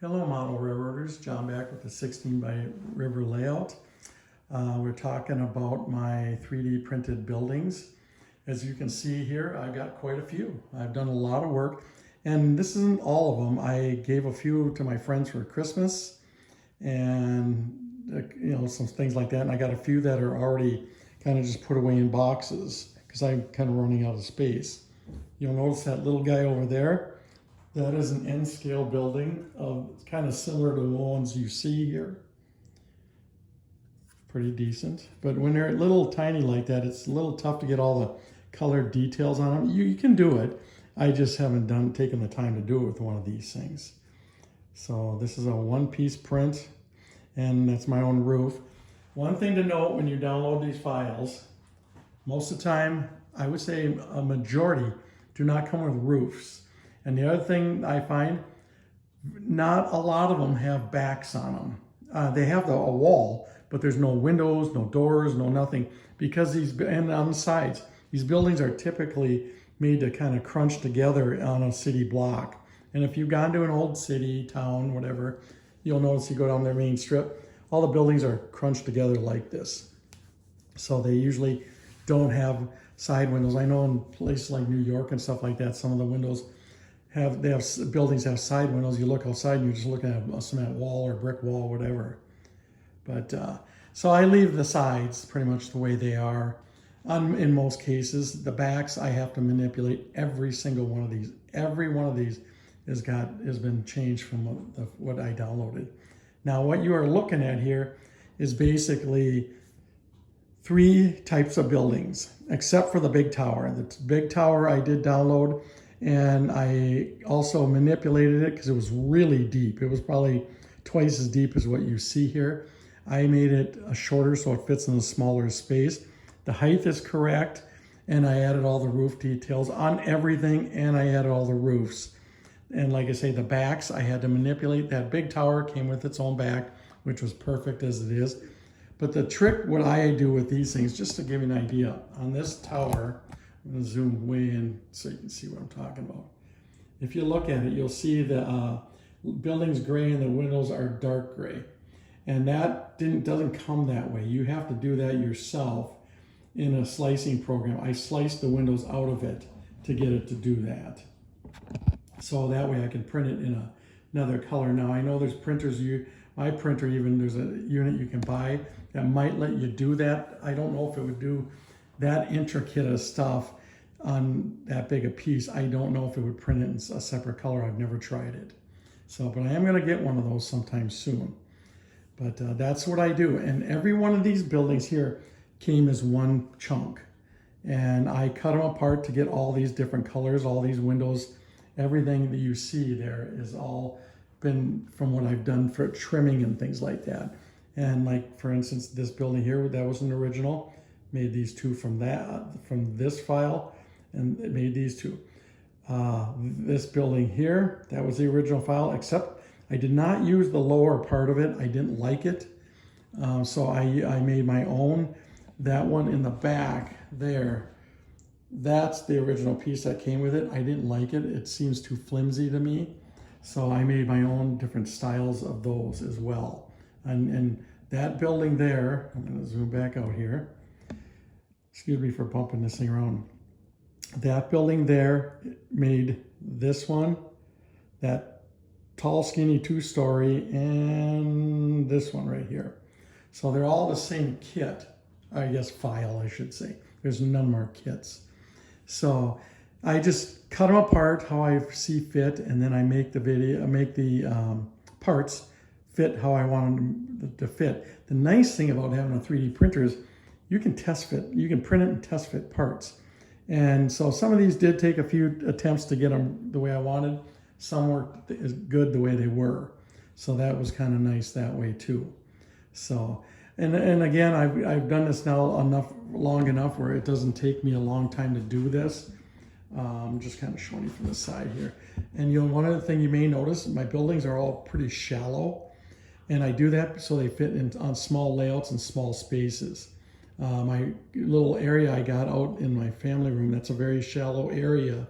Hello model railroaders, John back with the 16 by River layout. We're talking about my 3D printed buildings. As you can see here, I've got quite a few. I've done a lot of work, and this isn't all of them. I gave a few to my friends for Christmas and some things like that, and I got a few that are already kind of just put away in boxes because I'm kind of running out of space. You'll notice that little guy over there. That is an N-scale building, kind of similar to the ones you see here. Pretty decent. But when they're little tiny like that, it's a little tough to get all the colored details on them. You can do it. I just haven't taken the time to do it with one of these things. So this is a one-piece print, and that's my own roof. One thing to note when you download these files, most of the time, I would say a majority do not come with roofs. And the other thing I find, not a lot of them have backs on them. They have a wall, but there's no windows, no doors, no nothing. Because and on the sides, these buildings are typically made to kind of crunch together on a city block. And if you've gone to an old city, town, whatever, you'll notice you go down their main strip, all the buildings are crunched together like this. So they usually don't have side windows. I know in places like New York and stuff like that, some of the windows buildings have side windows. You look outside and you're just looking at a cement wall or brick wall, whatever. But so I leave the sides pretty much the way they are. In most cases, the backs I have to manipulate every single one of these. Every one of these has been changed from what I downloaded. Now what you are looking at here is basically 3 types of buildings, except for the big tower. The big tower I did download, and I also manipulated it because it was really deep. It was probably twice as deep as what you see here. I made it shorter so it fits in a smaller space. The height is correct, and I added all the roof details on everything, and I added all the roofs. And like I say, the backs, I had to manipulate. That big tower came with its own back, which was perfect as it is. But the trick, what I do with these things, just to give you an idea, on this tower, I'm going to zoom way in so you can see what I'm talking about. If you look at it, you'll see the building's gray and the windows are dark gray. And that doesn't come that way. You have to do that yourself in a slicing program. I sliced the windows out of it to get it to do that. So that way I can print it in another color. Now I know there's printers, my printer even, there's a unit you can buy that might let you do that. I don't know if it would do that intricate of stuff on that big a piece. I don't know if it would print it in a separate color. I've never tried it. So, but I am going to get one of those sometime soon. But that's what I do. And every one of these buildings here came as one chunk. And I cut them apart to get all these different colors, all these windows. Everything that you see there is all been from what I've done for trimming and things like that. And like, for instance, this building here, that was an original. Made these 2 from this file, and it made these 2. This building here, that was the original file, except I did not use the lower part of it. I didn't like it. So I made my own. That one in the back there, that's the original piece that came with it. I didn't like it. It seems too flimsy to me. So I made my own different styles of those as well. And that building there, I'm going to zoom back out here. Excuse me for bumping this thing around. That building there made this one, that tall, skinny 2-story, and this one right here. So they're all the same kit, I guess file, I should say. There's none more kits. So I just cut them apart how I see fit, and then I make the parts fit how I want them to fit. The nice thing about having a 3D printer is you can test fit. You can print it and test fit parts. And so some of these did take a few attempts to get them the way I wanted. Some worked as good the way they were. So that was kind of nice that way too. So, and again, I've done this now long enough where it doesn't take me a long time to do this. I'm just kind of showing you from the side here. And one other thing you may notice, my buildings are all pretty shallow. And I do that so they fit on small layouts and small spaces. My little area I got out in my family room, that's a very shallow area.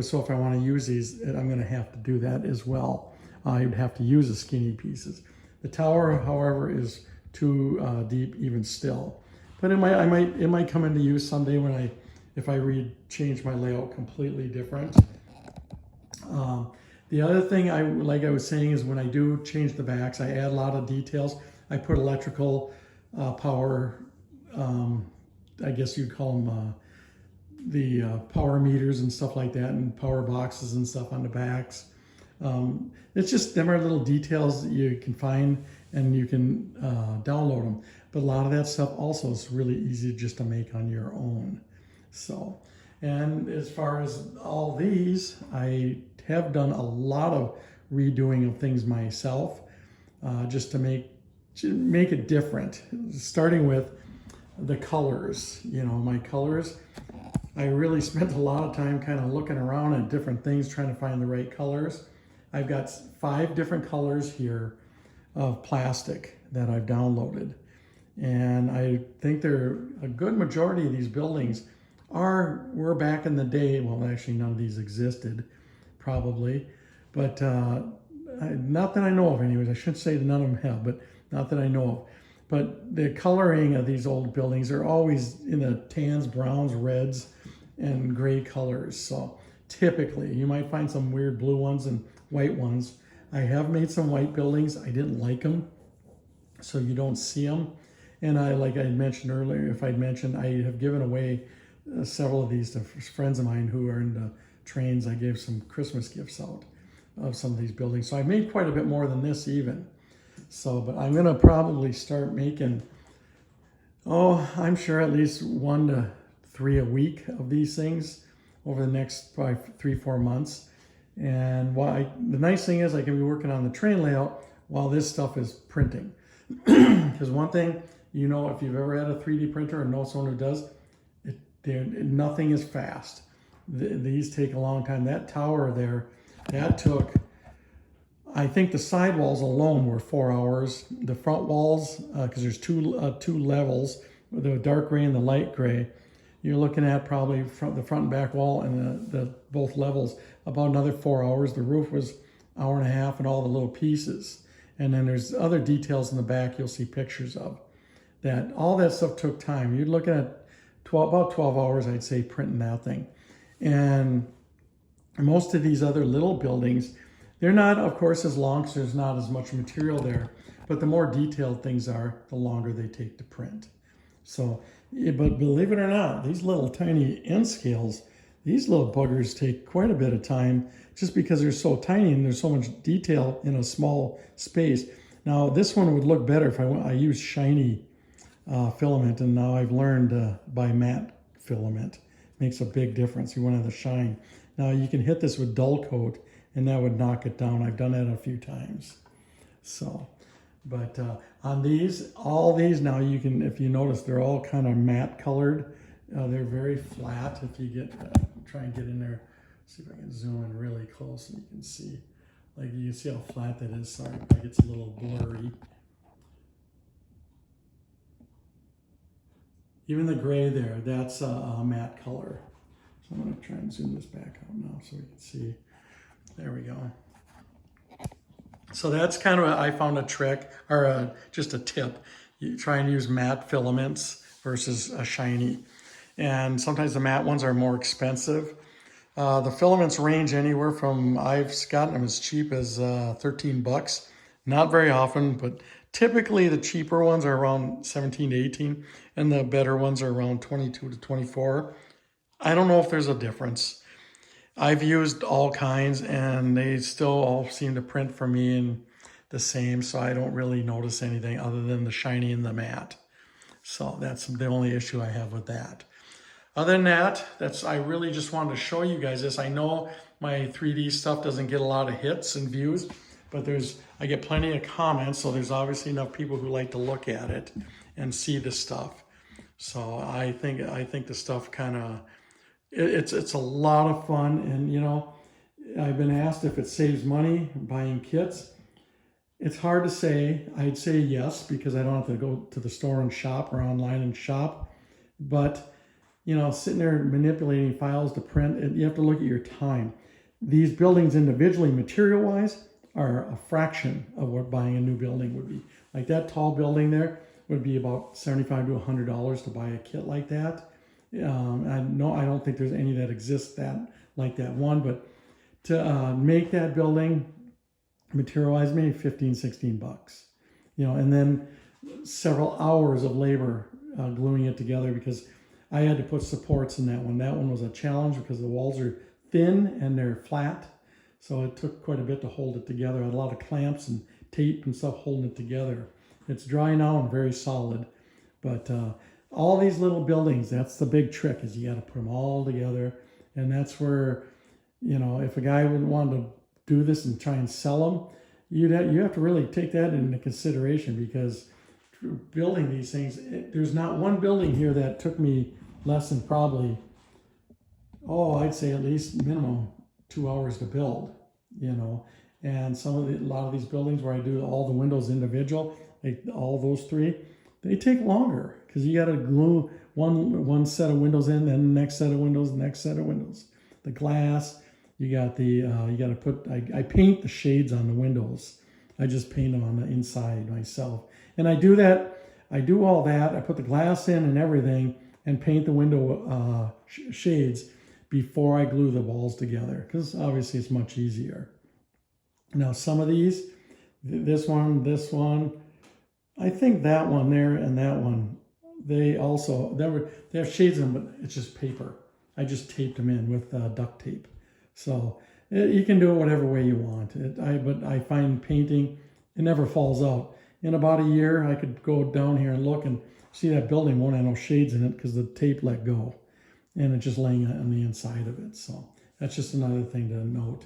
So if I want to use these, I'm going to have to do that as well. I'd have to use the skinny pieces. The tower, however, is too deep even still. But it might come into use someday when if I change my layout completely different. The other thing like I was saying is when I do change the backs, I add a lot of details. I put electrical power, I guess you'd call them the power meters and stuff like that, and power boxes and stuff on the backs. It's just, them are little details that you can find and you can download them. But a lot of that stuff also is really easy just to make on your own. So, and as far as all these, I have done a lot of redoing of things myself, just to make it different. Starting with the colors, my colors. I really spent a lot of time kind of looking around at different things, trying to find the right colors. I've got 5 different colors here of plastic that I've downloaded. And I think a good majority of these buildings were back in the day, well, actually none of these existed, probably. But not that I know of anyways. I shouldn't say that none of them have, but not that I know of. But the coloring of these old buildings are always in the tans, browns, reds, and gray colors. So typically, you might find some weird blue ones and white ones. I have made some white buildings. I didn't like them, so you don't see them. And like I mentioned earlier, I have given away several of these to friends of mine who are into trains. I gave some Christmas gifts out of some of these buildings. So I made quite a bit more than this even. So, but I'm gonna probably start making, I'm sure at least 1 to 3 a week of these things over the next probably 3-4 months. And the nice thing is I can be working on the train layout while this stuff is printing. Because one thing, if you've ever had a 3D printer or know someone who does, nothing is fast. These take a long time. That tower there, that took, I think the sidewalls alone were 4 hours. The front walls, because there's two levels, the dark gray and the light gray, you're looking at probably the front and back wall and the both levels, about another 4 hours. The roof was 1.5 hours and all the little pieces. And then there's other details in the back you'll see pictures of. All that stuff took time. You're looking at about 12 hours, I'd say, printing that thing. And most of these other little buildings, they're not, of course, as long because there's not as much material there. But the more detailed things are, the longer they take to print. So, but believe it or not, these little tiny N scales, these little buggers take quite a bit of time just because they're so tiny and there's so much detail in a small space. Now, this one would look better if I used shiny filament, and now I've learned to buy matte filament. Makes a big difference. You want to have the shine. Now, you can hit this with dull coat, and that would knock it down. I've done that a few times. So, but on all these now, you can, if you notice, they're all kind of matte colored. They're very flat. If you try and get in there, see if I can zoom in really close and you can see. Like, you can see how flat that is. Sorry, like it's a little blurry. Even the gray there, that's a matte color. So I'm going to try and zoom this back out now so we can see. There we go. So that's kind of I found a trick, or just a tip. You try and use matte filaments versus a shiny. And sometimes the matte ones are more expensive. The filaments range anywhere from, I've gotten them as cheap as 13 bucks. Not very often, but typically the cheaper ones are around 17 to 18, and the better ones are around 22 to 24. I don't know if there's a difference. I've used all kinds, and they still all seem to print for me in the same, so I don't really notice anything other than the shiny and the matte. So that's the only issue I have with that. Other than that, I really just wanted to show you guys this. I know my 3D stuff doesn't get a lot of hits and views, but I get plenty of comments, so there's obviously enough people who like to look at it and see the stuff. So I think the stuff kind of, it's a lot of fun. And I've been asked if it saves money buying kits. It's hard to say. I'd say yes, because I don't have to go to the store and shop or online and shop. But sitting there manipulating files to print, you have to look at your time. These buildings individually, material-wise, are a fraction of what buying a new building would be. Like that tall building there would be about $75 to $100 to buy a kit like that. I don't think there's any that exists like that one, but to make that building materialize, maybe 15, 16 bucks, and then several hours of labor gluing it together, because I had to put supports in that one. That one was a challenge because the walls are thin and they're flat. So it took quite a bit to hold it together. I had a lot of clamps and tape and stuff holding it together. It's dry now and very solid. But all these little buildings, that's the big trick, is you got to put them all together. And that's where, if a guy would want to do this and try and sell them, you have to really take that into consideration, because building these things, there's not one building here that took me less than probably, I'd say at least minimum 2 hours to build, and a lot of these buildings where I do all the windows individual, all those three, they take longer, because you got to glue one set of windows in, then the next set of windows, the next set of windows, the glass, you got to put, I paint the shades on the windows. I just paint them on the inside myself. And I do all that. I put the glass in and everything and paint the window shades before I glue the walls together, because obviously it's much easier. Now some of these, this one, I think that one there and that one, they have shades in them, but it's just paper. I just taped them in with duct tape. So you can do it whatever way you want. But I find painting, it never falls out. In about a year, I could go down here and look and see that building won't have no shades in it because the tape let go. And it's just laying on the inside of it. So that's just another thing to note.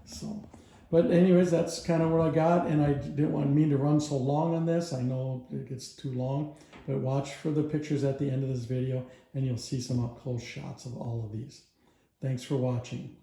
So, but anyways, that's kind of what I got. And I didn't mean to run so long on this. I know it gets too long. But watch for the pictures at the end of this video, and you'll see some up-close shots of all of these. Thanks for watching.